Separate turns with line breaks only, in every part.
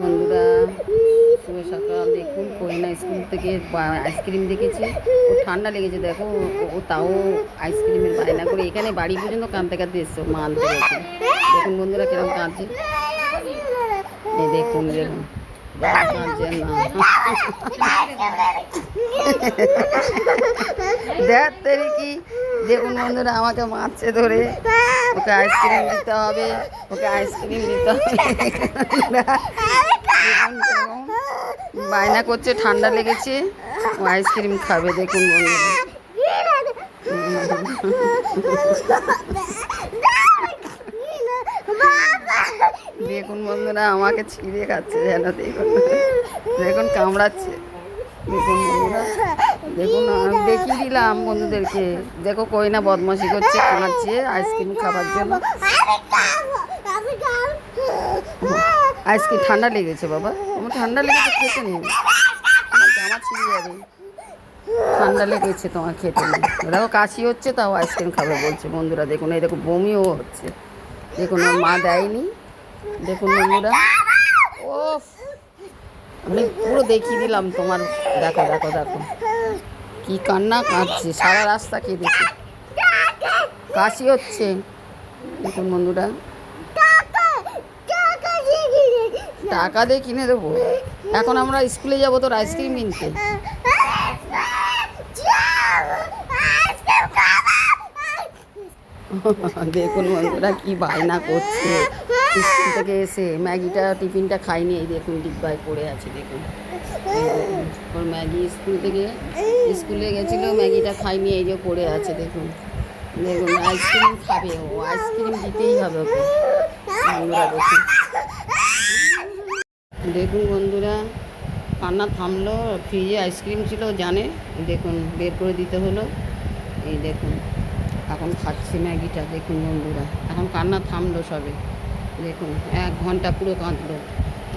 বন্ধুরা, শুভ সকাল। দেখুন কইনা স্কুল থেকে আইসক্রিম দেখেছে, ও ঠান্ডা লেগেছে। দেখো ও তাও আইসক্রিমের বায়না করে এখানে বাড়ি পর্যন্ত কাঁদতে কাঁদতে এসছে, মা আনতে গেছে। দেখুন বন্ধুরা কিরকম কাঁদছে, এই দেখুন দেখুন কাঁদছে না। দেখ তেরি কি, দেখুন বন্ধুরা আমাকে মারছে ধরে, ওকে আইসক্রিম দিতে হবে, ওকে আইসক্রিম দিতে হবে। বায়না করছে, ঠান্ডা লেগেছে, ও আইসক্রিম খাবে। দেখুন বন্ধুরা, দেখুন বন্ধুরা আমাকে ছিঁড়ে খাচ্ছে যেন। দেখুন দেখুন কামড়াচ্ছে। দেখুন বন্ধুরা, দেখুন দেখিয়ে দিলাম বন্ধুদেরকে। দেখো কইনা বদমাশি করছে, কাঁদছে আইসক্রিম খাবার জন্য। আইসক্রিম ঠান্ডা লেগেছে বাবা, তোমার ঠান্ডা লেগেছে, খেতে নেই, তোমার জামা ছিঁড়ে যাবে। ঠান্ডা লেগেছে তোমার, খেতে নেই। দেখো কাশি হচ্ছে, তাও আইসক্রিম খাবে বলছে। বন্ধুরা দেখুন, এই দেখো বমিও হচ্ছে। দেখুন ওর মা দেয়নি। দেখুন বন্ধুরা, ও আমি পুরো দেখিয়ে দিলাম তোমার। দেখো দেখো দেখো কি কান্না কাঁদছে, সারা রাস্তা কেঁদেছে, কাশি হচ্ছে। দেখুন বন্ধুরা, টাকা দিয়ে কিনে দেবো, এখন আমরা স্কুলে যাবো তোর আইসক্রিম কিনতে। দেখুন বন্ধুরা কি বায়না করছে, স্কুল থেকে এসে ম্যাগিটা টিফিনটা খাইনি। এই দেখুন ডিব্বায় পড়ে আছে। দেখুন ওর ম্যাগি স্কুলে গেছিলো, ম্যাগিটা খাইনি, এই যে পড়ে আছে। দেখুন দেখুন আইসক্রিম খাবে, ও আইসক্রিম দিতেই হবে ওকে। বন্ধুরা দেখুন, দেখুন বন্ধুরা কান্না থামলো। ফ্রিজে আইসক্রিম ছিল জানে, দেখুন বের করে দিতে হলো। এই দেখুন এখন খাচ্ছে ম্যাগিটা। দেখুন বন্ধুরা এখন কান্না থামলো সবে। দেখুন 1 ঘন্টা পুরো কাঁদলো।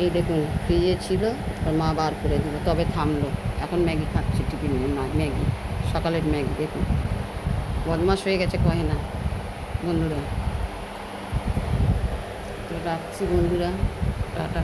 এই দেখুন ফ্রিজে ছিল, ওর মা বার করে দিল, তবে থামলো। এখন ম্যাগি খাচ্ছে, টিফিন ম্যাগি, সকালের ম্যাগি। দেখুন বদমাশ হয়ে গেছে, কহে না। বন্ধুরা তো রাখছি বন্ধুরা, টাটা।